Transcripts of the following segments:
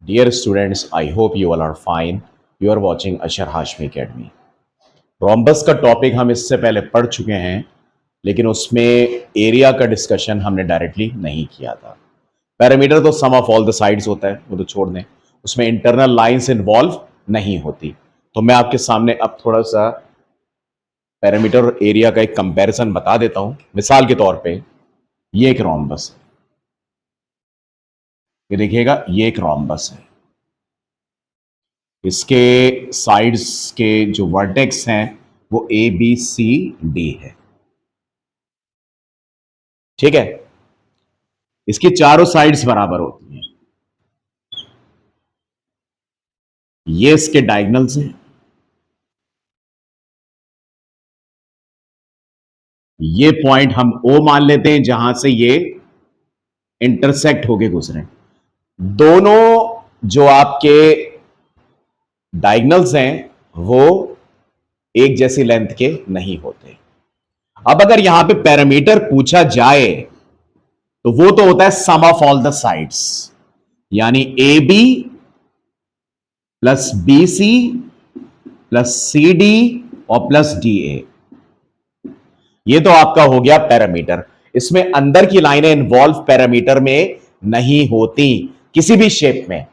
Dear students, I hope you all are fine. You are watching Ashar Hashmi Academy. Rhombus का topic हम इससे पहले पढ़ चुके हैं, लेकिन उसमें एरिया का डिस्कशन हमने डायरेक्टली नहीं किया था। पैरामीटर तो सम ऑफ ऑल द साइड्स होता है, वो तो छोड़ दें। उसमें इंटरनल लाइंस इन्वॉल्व नहीं होती। तो मैं आपके सामने अब थोड़ा सा पैरामीटर और एरिया का एक कंपैरिजन बता देता हूं। मिसाल के तौर पे ये एक रोम्बस है, ये देखिएगा, ये एक रोम्बस है। इसके साइड्स के जो वर्टेक्स हैं वो ए बी सी डी है, ठीक है। इसकी चारों साइड्स बराबर होती हैं। ये इसके डायगोनल्स हैं, ये पॉइंट हम ओ मान लेते हैं जहां से ये इंटरसेक्ट होके गुजरे। दोनों जो आपके डायगोनल्स हैं वो एक जैसी लेंथ के नहीं होते। अब अगर यहां पे पैरामीटर पूछा जाए तो वो तो होता है sum of all the sides, यानी A B plus B C plus C D और प्लस डी ए। ये तो आपका हो गया पैरामीटर। इसमें अंदर की लाइनें इन्वॉल्व पैरामीटर में नहीं होती किसी भी शेप में।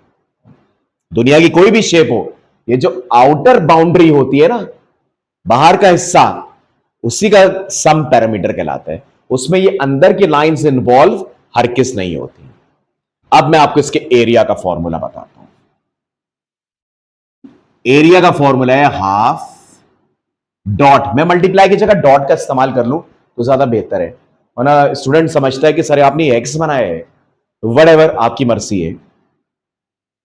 दुनिया की कोई भी शेप हो, ये जो आउटर बाउंड्री होती है ना, बाहर का हिस्सा, उसी का सम पैरामीटर कहलाता है। उसमें ये अंदर की लाइंस इन्वॉल्व हरगिज नहीं होती। अब मैं आपको इसके एरिया का फॉर्मूला बताता हूं। एरिया का फॉर्मूला है हाफ डॉट। मैं मल्टीप्लाई की जगह डॉट का इस्तेमाल कर लूं तो ज्यादा बेहतर है, वरना स्टूडेंट समझता है कि सर आपने एक्स बनाया है। तो वट एवर, आपकी मर्जी है।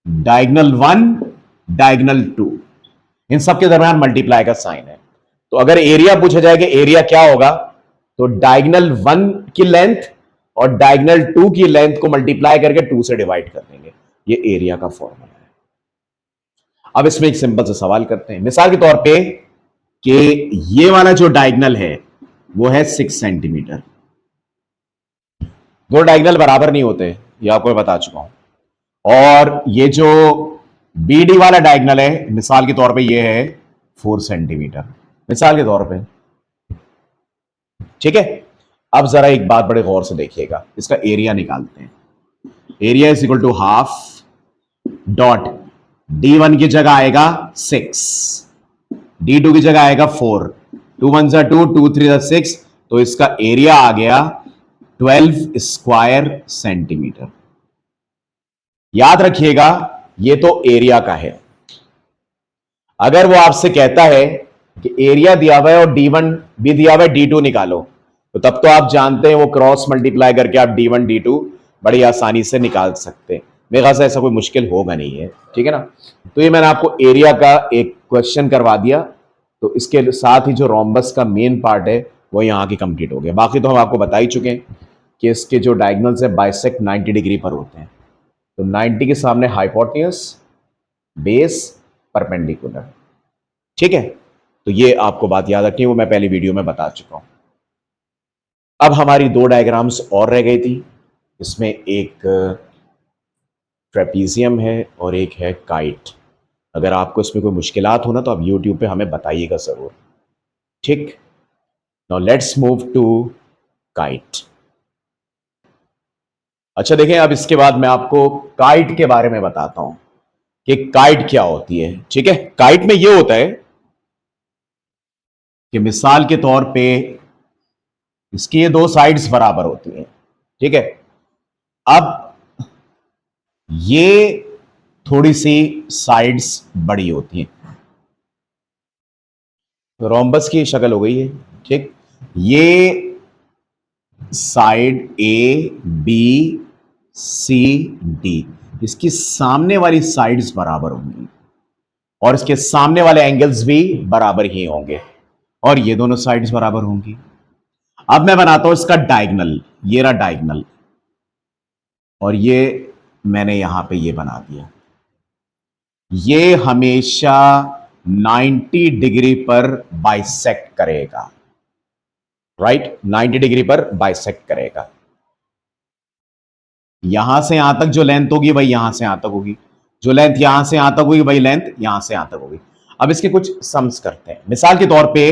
डायगनल 1 डायगनल 2, इन सबके दरमियान मल्टीप्लाई का साइन है। तो अगर एरिया पूछा जाए कि एरिया क्या होगा, तो डायगनल 1 की लेंथ और डायगनल 2 की लेंथ को मल्टीप्लाई करके 2 से डिवाइड कर देंगे। ये एरिया का फॉर्मूला है। अब इसमें एक सिंपल सा सवाल करते हैं। मिसाल के तौर पे कि ये वाला जो डायगनल है वो है 6 सेंटीमीटर। दो डायगनल बराबर नहीं होते, ये आपको मैं बता चुका हूं। और ये जो बी डी वाला डायगनल है, मिसाल के तौर पे ये है 4 सेंटीमीटर, मिसाल के तौर पे, ठीक है। अब जरा एक बात बड़े गौर से देखिएगा, इसका एरिया निकालते हैं। Area is equal to half dot D1 की जगह आएगा 6, D2 की जगह आएगा 4, 2 1 जा 2, 2 3 जा 6, तो इसका एरिया आ गया 12 स्क्वायर सेंटीमीटर। याद रखिएगा, ये तो एरिया का है। अगर वो आपसे कहता है कि एरिया दिया हुआ है और D1 भी दिया हुआ है, D2 निकालो, तो तब तो आप जानते हैं वो क्रॉस मल्टीप्लाई करके आप D1 D2 बड़ी आसानी से निकाल सकते हैं। मेरे ख्याल से ऐसा कोई मुश्किल होगा नहीं है, ठीक है ना। तो ये मैंने आपको एरिया का एक क्वेश्चन करवा दिया, तो इसके साथ ही जो रोम्बस का मेन पार्ट है वो यहां की कंप्लीट हो गया। बाकी तो हम आपको बता ही चुके हैं कि इसके जो डायगोनल्स है बाइसेक्ट 90 डिग्री पर होते हैं। तो 90 के सामने हाइपोटेन्यूस, बेस, परपेंडिकुलर, ठीक है। तो ये आपको बात याद रखनी है, वो मैं पहली वीडियो में बता चुका हूं। अब हमारी दो डायग्राम्स और रह गई थी। इसमें एक ट्रेपीजियम है और एक है काइट। अगर आपको इसमें कोई मुश्किलात हो ना, तो आप यूट्यूब पे हमें बताइएगा ज़रूर, ठीक। Now let's move to kite. अच्छा देखें, अब इसके बाद मैं आपको काइट के बारे में बताता हूं कि काइट क्या होती है, ठीक है। काइट में यह होता है कि मिसाल के तौर पे इसकी ये दो साइड्स बराबर होती हैं, ठीक है। अब ये थोड़ी सी साइड्स बड़ी होती हैं, तो रोम्बस की शक्ल हो गई है, ठीक। ये side A B C D, इसकी सामने वाली साइड्स बराबर होंगी और इसके सामने वाले एंगल्स भी बराबर ही होंगे और ये दोनों साइड्स बराबर होंगी। अब मैं बनाता हूं इसका डायगोनल। ये रहा डायगोनल और ये मैंने यहां पे ये बना दिया। ये हमेशा 90 डिग्री पर बाइसेक्ट करेगा, राइट। 90 डिग्री पर बाइसेक्ट करेगा। यहां से यहां तक जो लेंथ होगी वही यहां से यहां तक होगी। जो लेंथ यहां से यहां तक होगी वही लेंथ यहां से यहां तक होगी। अब इसके कुछ सम्स करते हैं। मिसाल के तौर पे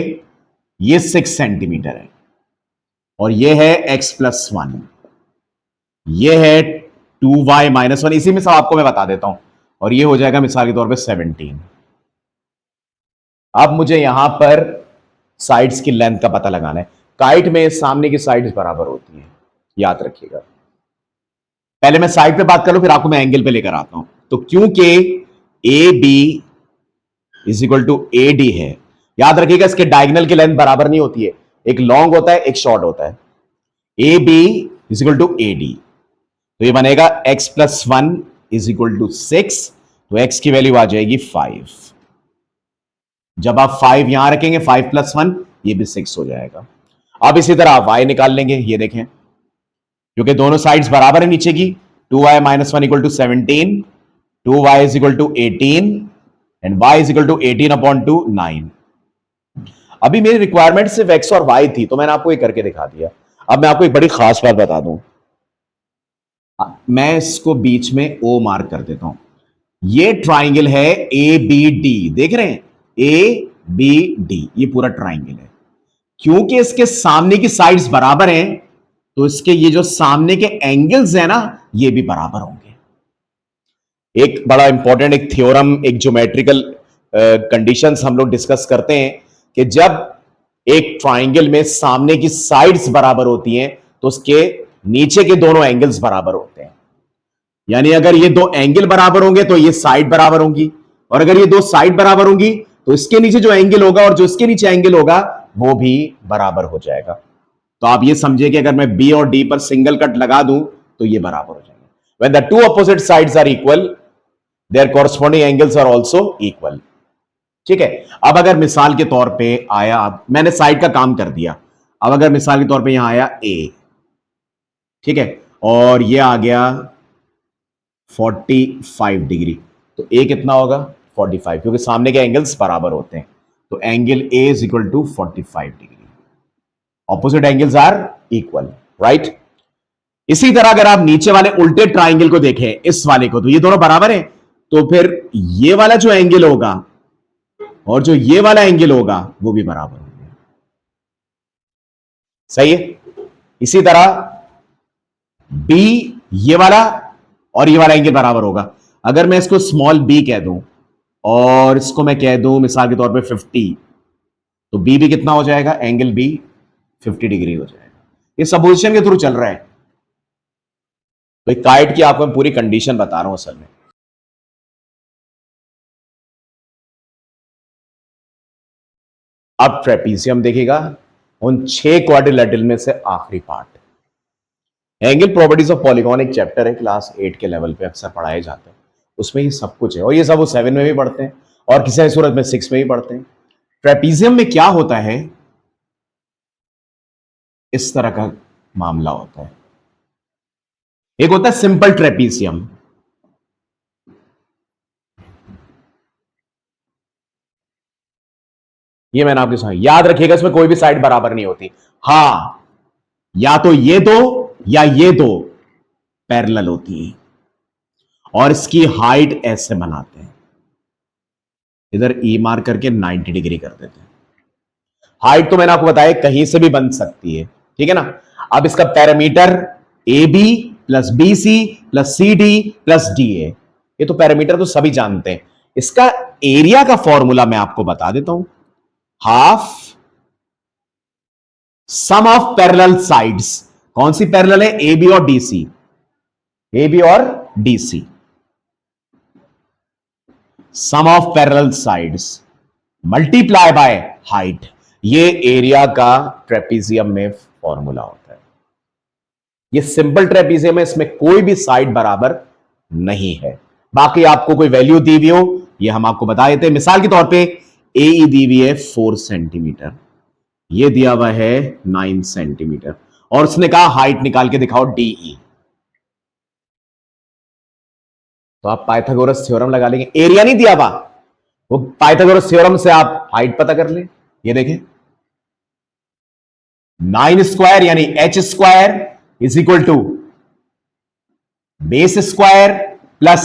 ये 6 सेंटीमीटर है और ये है x+1, ये है 2y-1, इसी में सब आपको मैं बता देता हूं। और ये हो जाएगा मिसाल के तौर पे 17। अब मुझे यहां पर साइड्स की लेंथ का पता लगाना है। काइट में सामने की साइड्स बराबर होती हैं, याद रखिएगा। पहले मैं साइड पे बात कर लूं, फिर आपको मैं एंगल पे लेकर आता हूं। तो क्योंकि A B is equal to A D है, याद रखिएगा इसके डायगोनल की लेंथ बराबर नहीं होती है, एक लॉन्ग होता है एक शॉर्ट होता है। A B is equal to A D, तो ये बनेगा x+1 इज इक्वल टू 6, तो x की वैल्यू आ जाएगी 5। जब आप 5 यहां रखेंगे 5+1 ये भी 6 हो जाएगा। अब इसी तरह आप y निकाल लेंगे। ये देखें क्योंकि दोनों साइड्स बराबर है नीचे की, 2y-1 equal to 17, 2y is equal to 18 and y is equal to 18/2 9। अभी मेरी रिक्वायरमेंट सिर्फ x और y थी, तो मैंने आपको ये करके दिखा दिया। अब मैं आपको एक बड़ी खास बात बता दूं, मैं इसको बीच में O मार्क कर देता हूं। ये ट्राइंगल है ABD, देख रहे हैं ABD, ये पूरा ट्राइंगल है। क्योंकि इसके सामने की साइड्स बराबर हैं, तो इसके ये जो सामने के एंगल्स हैं ना, ये भी बराबर होंगे। एक बड़ा इंपॉर्टेंट एक थ्योरम, एक ज्योमेट्रिकल कंडीशंस हम लोग डिस्कस करते हैं कि जब एक ट्राइंगल में सामने की साइड्स बराबर होती हैं तो उसके नीचे के दोनों एंगल्स बराबर होते हैं। यानी अगर ये दो एंगल बराबर होंगे तो ये साइड बराबर होंगी, और अगर ये दो साइड बराबर होंगी तो इसके नीचे जो एंगल होगा और जो इसके नीचे एंगल होगा वो भी बराबर हो जाएगा। तो आप ये समझिए कि अगर मैं बी और डी पर सिंगल कट लगा दूं तो ये बराबर हो जाएंगे। When the two opposite sides are equal, their corresponding angles are also equal. ठीक है। अब अगर मिसाल के तौर पे आया, अब मैंने साइड का काम कर दिया, अब अगर मिसाल के तौर पे यहां आया ए, ठीक है, और ये आ गया 45 डिग्री, तो ए कितना होगा 45, क्योंकि सामने के एंगल्स बराबर होते हैं। तो angle A is equal to 45 degree, opposite angles are equal, right. इसी तरह अगर आप नीचे वाले उल्टे ट्राइंगल को देखें, इस वाले को, तो ये दोनों बराबर हैं, तो फिर ये वाला जो एंगल होगा और जो ये वाला एंगल होगा वो भी बराबर होगा। सही है। इसी तरह बी, ये वाला और ये वाला एंगल बराबर होगा। अगर मैं इसको स्मॉल बी कह दूं और इसको मैं कह दूं मिसाल के तौर पे 50, तो बी भी कितना हो जाएगा, एंगल बी 50 डिग्री हो जाएगा। ये सपोजिशन के थ्रू चल रहा है, तो काइट की आपको मैं पूरी कंडीशन बता रहा हूं असल में। अब ट्रेपीजियम देखिएगा, उन 6 क्वाड्रिलेटरल में से आखिरी part. Angle properties of polygon एक चैप्टर है, क्लास 8 के लेवल पे अक्सर पढ़ाए जाते हैं, उसमें ये सब कुछ है, और ये सब वो 7 में भी पढ़ते हैं और किसी सूरत में 6 में भी पढ़ते हैं। ट्रेपीजियम में क्या होता है, इस तरह का मामला होता है। एक होता है सिंपल ट्रेपीजियम, ये मैंने आपके साथ, याद रखिएगा इसमें कोई भी साइड बराबर नहीं होती। हां, या तो ये दो या ये दो पैरेलल होती है, और इसकी हाइट ऐसे बनाते हैं, इधर ई मार्क करके 90 डिग्री कर देते हैं। हाइट तो मैंने आपको बताया कहीं से भी बन सकती है, ठीक है ना। अब इसका parameter A B plus B C plus C D plus D A, ये तो पैरामीटर तो सभी जानते हैं। इसका एरिया का फॉर्मूला मैं आपको बता देता हूं, half sum of parallel sides. कौन सी पैरेलल है, ए बी और डी सी, ए बी और D C, sum of parallel sides multiply by height, ये एरिया का ट्रेपीजियम में फॉर्मूला होता है। ये सिंपल ट्रेपीजियम है, इसमें कोई भी साइड बराबर नहीं है। बाकी आपको कोई वैल्यू दी हुई हो ये हम आपको बता देते हैं। मिसाल के तौर पे ए ई दी हुई है 4 सेंटीमीटर, ये दिया हुआ है 9 सेंटीमीटर, और उसने कहा हाइट निकाल के दिखाओ डीई, तो आप पाइथागोरस थ्योरम लगा लेंगे। एरिया नहीं दिया हुआ, वो पाइथागोरस थ्योरम से आप हाइट पता कर ले। ये देखें 9 स्क्वायर यानी H square is equal to base square plus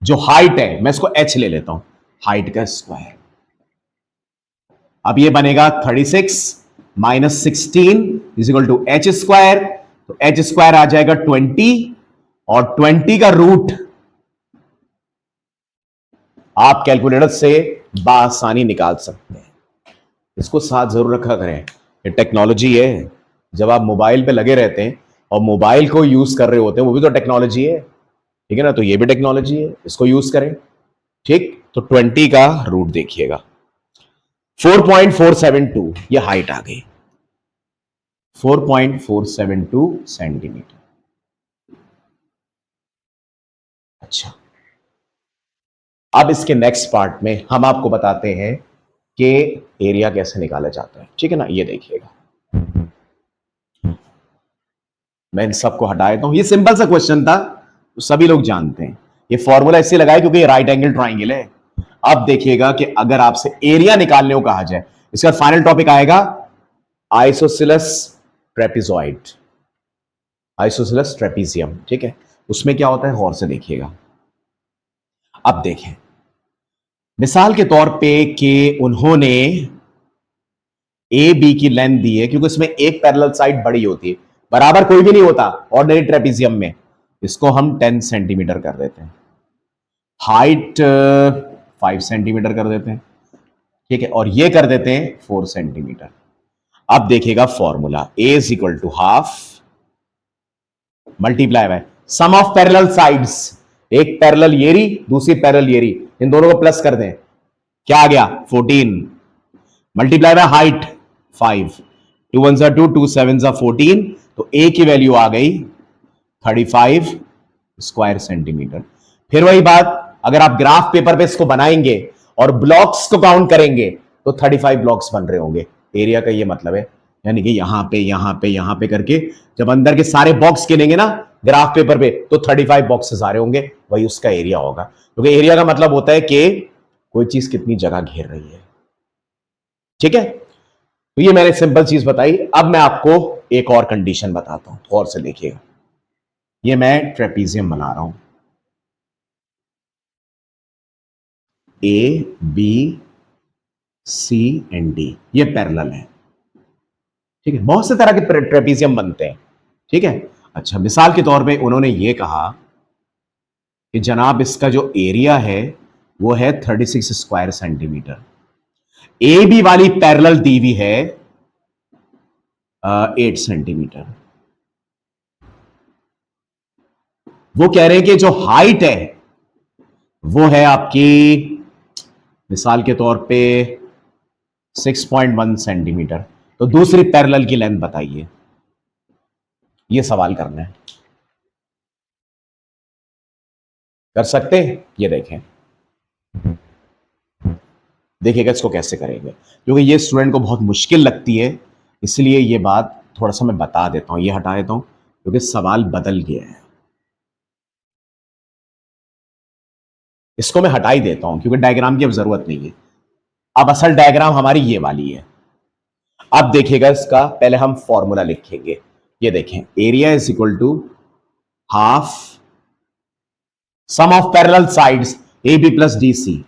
जो हाइट है मैं इसको h ले लेता हूं, हाइट का स्क्वायर। अब ये बनेगा 36 minus 16 is equal to H square. तो एच स्क्वायर आ जाएगा 20 और 20 का रूट आप कैलकुलेटर से बासानी निकाल सकते हैं। इसको साथ जरूर रखा करें, ये टेक्नोलॉजी है। जब आप मोबाइल पे लगे रहते हैं और मोबाइल को यूज कर रहे होते हैं, वो भी तो टेक्नोलॉजी है, ठीक है ना। तो ये भी टेक्नोलॉजी है, इसको यूज करें। ठीक, तो 20 का रूट देखिएगा 4.472, ये हाइट आ गई 4.472 सेंटीमीटर। अच्छा, अब इसके नेक्स्ट पार्ट में हम आपको बताते हैं कि एरिया कैसे निकाला जाता है, ठीक है ना। ये देखिएगा, मैं इन सबको हटा देता हूं। ये सिंपल सा क्वेश्चन था, तो सभी लोग जानते हैं। ये फॉर्मूला इससे लगाया क्योंकि ये राइट एंगल ट्राइंगल है। अब देखिएगा कि अगर आपसे एरिया निकालने को कहा जाए, इसका फाइनल टॉपिक आएगा आइसोसेलेस ट्रेपेजॉइड, आइसोसेलेस ट्रेपीजियम, ठीक है। उसमें क्या होता है गौर से देखिएगा। अब देखें, मिसाल के तौर पे कि उन्होंने ए बी की लेंथ दी है, क्योंकि इसमें एक पैरेलल साइड बड़ी होती है, बराबर कोई भी नहीं होता ऑर्डिनरी ट्रेपीजियम में। इसको हम 10 सेंटीमीटर कर देते हैं, हाइट 5 सेंटीमीटर कर देते हैं, ठीक है, और ये कर देते हैं 4 सेंटीमीटर। अब देखिएगा formula, A is equal to half multiply by sum of parallel sides. एक पैरेलल ये रही, दूसरी पैरेलल ये रही, इन दोनों को प्लस कर दें, क्या आ गया 14 मल्टीप्लाई बाय हाइट 5, 2 1 2, 2 7 14। तो ए की वैल्यू आ गई 35 स्क्वायर सेंटीमीटर। फिर वही बात, अगर आप ग्राफ पेपर पे इसको बनाएंगे और ब्लॉक्स को काउंट करेंगे तो 35 ब्लॉक्स बन रहे होंगे। एरिया का ये मतलब है, यानी कि यहां पे यहां पे यहां पे करके जब अंदर के सारे बॉक्स गिनेंगे ना ग्राफ पेपर पे, तो 35 बॉक्सेस आ रहे होंगे, वही उसका एरिया होगा। क्योंकि एरिया का मतलब होता है कि कोई चीज कितनी जगह घेर रही है, ठीक है। तो ये मैंने सिंपल चीज बताई। अब मैं आपको एक और कंडीशन बताता हूं, गौर से देखिएगा। ये मैं ट्रेपीजियम बना रहा हूं, A B C and D, ये पैरेलल है, ठीक है। बहुत से तरह के ट्रेपीजियम बनते हैं, ठीक है। अच्छा, मिसाल के तौर पे उन्होंने ये कहा कि जनाब इसका जो एरिया है वो है 36 स्क्वायर सेंटीमीटर। ए बी वाली पैरेलल दी हुई है 8 सेंटीमीटर। वो कह रहे हैं कि जो हाइट है वो है आपकी मिसाल के तौर पे 6.1 सेंटीमीटर। तो दूसरी पैरेलल की लेंथ बताइए, ये सवाल करना है। कर सकते हैं, ये देखें, देखिएगा इसको कैसे करेंगे, क्योंकि ये स्टूडेंट को बहुत मुश्किल लगती है, इसलिए ये बात थोड़ा सा मैं बता देता हूं। ये हटा देता हूं क्योंकि सवाल बदल गया है, इसको मैं हटा ही देता हूं क्योंकि डायग्राम की अब जरूरत नहीं है। अब असल डायग्राम हमारी ये वाली है। अब देखिएगा, इसका पहले हम फॉर्मूला लिखेंगे। ये देखें, area is equal to half sum of parallel sides A B plus D C,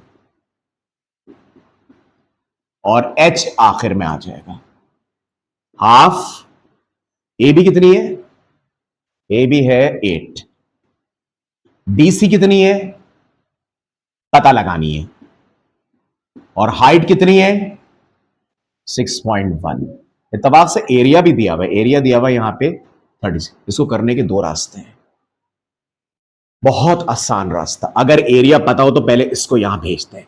और एच आखिर में आ जाएगा। हाफ ए बी कितनी है, ए बी है 8, डी सी कितनी है पता लगानी है, और हाइट कितनी है 6.1। इत्तेफाक से एरिया भी दिया हुआ है, एरिया दिया हुआ है यहां पे 30। इसको करने के दो रास्ते हैं, बहुत आसान रास्ता। अगर एरिया पता हो तो पहले इसको यहां भेजते हैं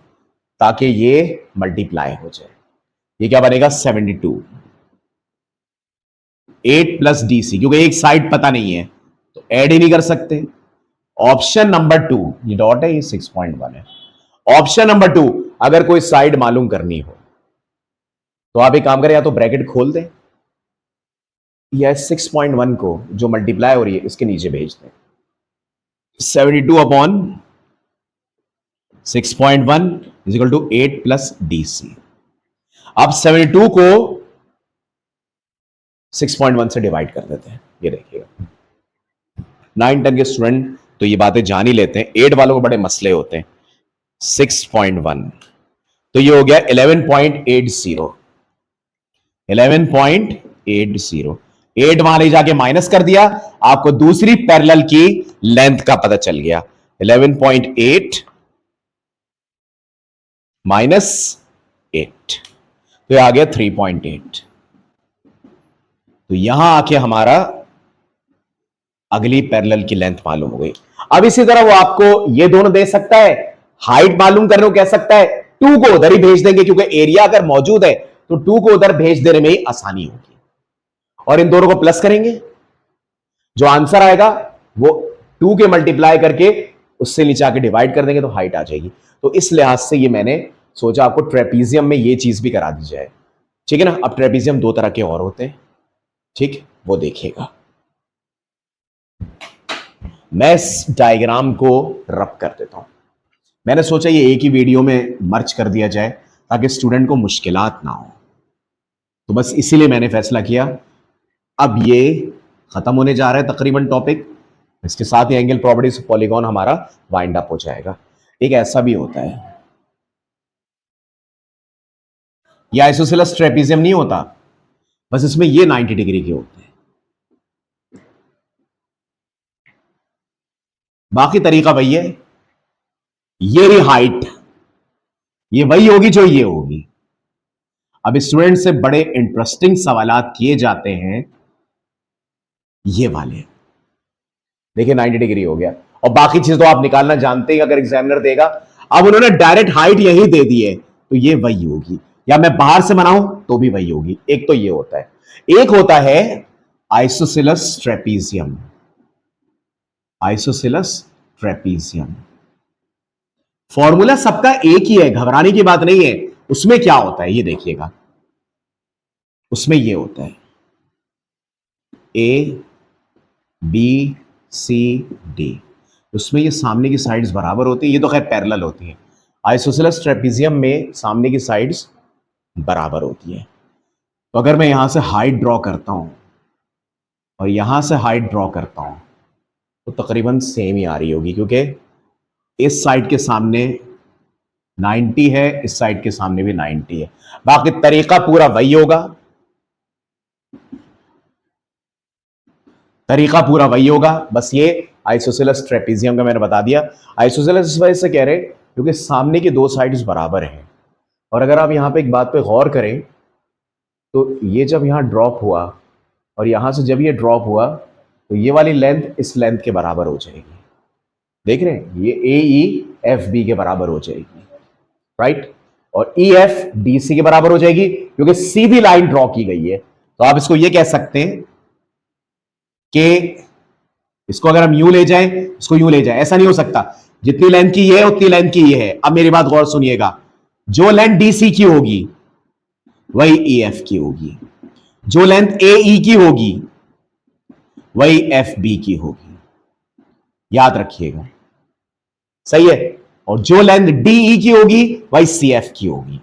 ताकि ये मल्टीप्लाई हो जाए। ये क्या बनेगा 72, 8 प्लस डी सी, क्योंकि एक साइड पता नहीं है तो ऐड ही नहीं कर सकते। ऑप्शन नंबर 2, ये डॉट है, ये 6.1 है। ऑप्शन नंबर 2, अगर कोई साइड मालूम करनी हो तो आप एक काम करें, या तो ब्रैकेट खोल दें या 6.1 को जो मल्टीप्लाई हो रही है इसके नीचे भेज दें। 72 upon 6.1 is equal to 8 plus D C. अब 72 को 6.1 से डिवाइड कर देते हैं। ये देखिएगा, 9 10 के स्टूडेंट तो ये बातें जान ही लेते हैं, 8 वालों को बड़े मसले होते हैं। 6.1 तो ये हो गया 11.80। 11.80 8 वहां ले जाके माइनस कर दिया, आपको दूसरी पैरेलल की लेंथ का पता चल गया। 11.8 माइनस 8 तो ये आ गया 3.8। तो यहां आके हमारा अगली पैरेलल की लेंथ मालूम हो गई। अब इसी तरह वो आपको ये दोनों दे सकता है, हाइट मालूम करने को कह सकता है, 2 को उधर ही भेज देंगे क्योंकि एरिया अगर मौजूद है तो 2 को उधर भेज देने में ही आसानी होगी, और इन दोनों को प्लस करेंगे, जो आंसर आएगा वो 2 के मल्टीप्लाई करके उससे नीचे आके डिवाइड कर देंगे तो हाइट आ जाएगी। तो इस लिहाज से ये मैंने सोचा आपको ट्रेपीजियम में ये चीज भी करा दी जाए, ठीक है ना। अब ट्रेपीजियम 2 तरह के और होते हैं, ठीक, वो देखिएगा। मैं इस डायग्राम को रब कर देता हूं। मैंने सोचा ये एक ही वीडियो में मर्ज कर दिया जाए ताकि स्टूडेंट को मुश्किलात ना हो, तो बस इसीलिए मैंने फैसला किया। अब ये खत्म होने जा रहा है तकरीबन टॉपिक, इसके साथ ही एंगल प्रॉपर्टीज पॉलीगॉन हमारा वाइंड अप हो जाएगा। एक ऐसा भी होता है, ये आइसोसेलेस ट्रेपीजियम नहीं होता, बस इसमें ये 90 डिग्री के होते हैं। बाकी तरीका वही है, ये रही हाइट, ये वही होगी जो ये होगी। अब स्टूडेंट से बड़े इंटरेस्टिंग सवालात किए जाते हैं ये वाले, देखिए 90 डिग्री हो गया, और बाकी चीज तो आप निकालना जानते हैं अगर एग्जामिनर देगा। अब उन्होंने डायरेक्ट हाइट यही दे दी है तो ये वही होगी, या मैं बाहर से बनाऊं तो भी वही होगी। एक तो ये होता है, एक होता है isosceles trapezium. Isosceles trapezium formula सबका एक ही है, घबराने की बात नहीं है। उसमें क्या होता है ये देखिएगा, उसमें ये होता है ए बी सी डी, उसमें ये सामने की साइड्स बराबर होती है, ये तो खैर पैरेलल होती है। आइसोसेलेस ट्रेपीजियम में सामने की साइड्स बराबर होती है। तो अगर मैं यहां से हाइट ड्रॉ करता हूं और यहां से हाइट ड्रॉ करता हूं तो तकरीबन सेम ही आ रही होगी, क्योंकि इस साइड के सामने 90 है, इस साइड के सामने भी 90 है। बाकी तरीका पूरा वही होगा, तरीका पूरा वही होगा, बस ये आइसोसेलेस ट्रेपीजियम का मैंने बता दिया। आइसोसेलेस इस वजह से कह रहे क्योंकि सामने की 2 साइड्स बराबर हैं। और अगर आप यहां पे एक बात पे गौर करें तो ये जब यहां ड्रॉप हुआ और यहां से जब ये ड्रॉप हुआ तो ये वाली लेंथ इस लेंथ के बराबर हो जाएगी, देख रहे हैं, ये ए ई एफ बी के बराबर हो जाएगी, राइट, और ई एफ डी सी के बराबर हो जाएगी क्योंकि सीधी लाइन ड्रॉ की गई है। तो आप इसको ये कह सकते हैं कि इसको अगर हम यूं ले जाएं, इसको यूं ले जाएं, ऐसा नहीं हो सकता। जितनी लेंथ की ये है उतनी लेंथ की ये है। अब मेरी बात गौर सुनिएगा, जो लेंथ डीसी की होगी वही ई एफ की होगी, जो लेंथ ए ई की होगी वही एफ बी की होगी, याद रखिएगा, सही है। और जो लेंथ डी ई की होगी वही सी एफ की होगी।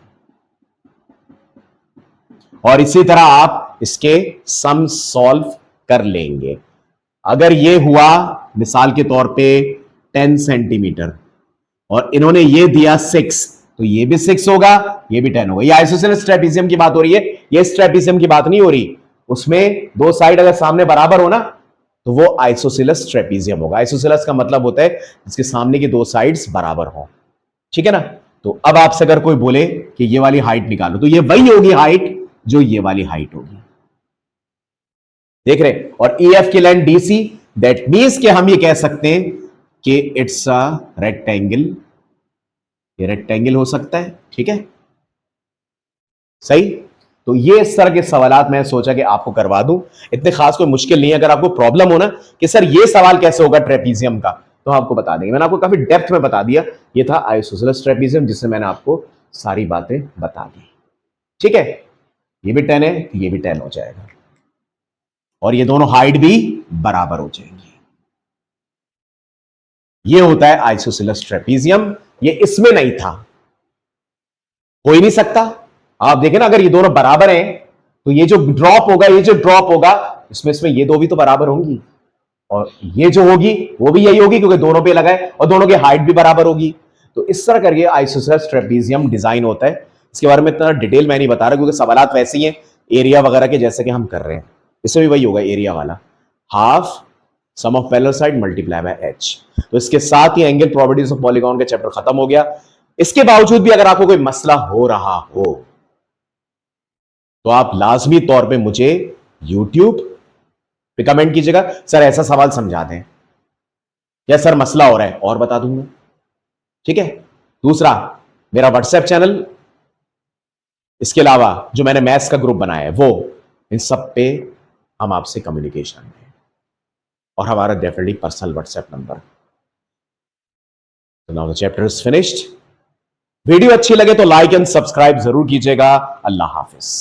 और इसी तरह आप इसके सम सॉल्व कर लेंगे। अगर ये हुआ मिसाल के तौर पे 10 सेंटीमीटर और इन्होंने ये दिया 6, तो ये भी 6 होगा, ये भी 10 होगा। ये आइसोसेलेस ट्रेपीजियम की बात हो रही है, ये ट्रेपीजियम की बात नहीं हो रही। उसमें 2 साइड अगर सामने बराबर हो ना तो वो आइसोसेलेस ट्रेपीजियम होगा। आइसोसेलेस का मतलब होता है जिसके सामने की 2 साइड्स बराबर हो, ठीक है ना। तो अब आपसे अगर कोई बोले कि ये वाली हाइट निकालो तो ये वही होगी हाइट जो ये वाली हाइट होगी, देख रहे। और ई एफ की लेंथ डीसी, दैट मीन्स कि हम ये कह सकते हैं कि इट्स अ रेक्टेंगल, ये रेक्टेंगल हो सकता है, ठीक है, सही। तो ये इस तरह के सवालात मैं सोचा कि आपको करवा दूं, इतने खास कोई मुश्किल नहीं है। अगर आपको प्रॉब्लम हो ना कि सर ये सवाल कैसे होगा ट्रेपीजियम का, तो आपको बता देंगे। मैंने आपको काफी डेप्थ में बता दिया, ये था आइसोसेलेस ट्रेपीजियम जिससे मैंने आपको सारी बातें बता दी, ठीक है। ये भी 10 है, ये भी 10 हो जाएगा, और ये दोनों हाइट भी बराबर हो जाएंगी। ये होता है आइसोसेलेस ट्रेपीजियम, ये इसमें नहीं था, हो ही नहीं सकता। आप देखें ना, अगर ये दोनों बराबर हैं तो ये जो ड्रॉप होगा, ये जो ड्रॉप होगा इसमें ये दो भी तो बराबर होंगी, और ये जो होगी वो भी यही होगी क्योंकि दोनों पे लगा है और दोनों की हाइट भी बराबर होगी। तो इस तरह करके आइसोसेलेस ट्रेपीजियम डिजाइन होता है। इसके बारे में इतना डिटेल मैं नहीं बता रहा क्योंकि सवालात वैसे ही हैं एरिया वगैरह के जैसे कि हम कर रहे हैं। इससे भी वही होगा एरिया वाला, half sum of parallel side multiply by H. तो इसके साथ ही एंगल प्रोपर्टीज ऑफ पॉलीगॉन का चैप्टर खत्म हो गया। इसके बावजूद भी अगर आपको कोई मसला हो रहा हो तो आप लाजमी तौर पे मुझे YouTube पे कमेंट कीजिएगा, सर ऐसा सवाल समझा दें या सर मसला हो रहा है, और बता दूंगा। ठीक है। दूसरा, मेरा व्हाट्सएप चैनल, इसके अलावा जो मैंने मैथ्स का ग्रुप बनाया है वो, इन सब पे हम आपसे कम्युनिकेशन में, और हमारा डेफिनेटली पर्सनल व्हाट्सएप नंबर। तो now the chapter is finished. Video अच्छी लगे तो लाइक एंड सब्सक्राइब जरूर कीजिएगा। अल्लाह हाफिज।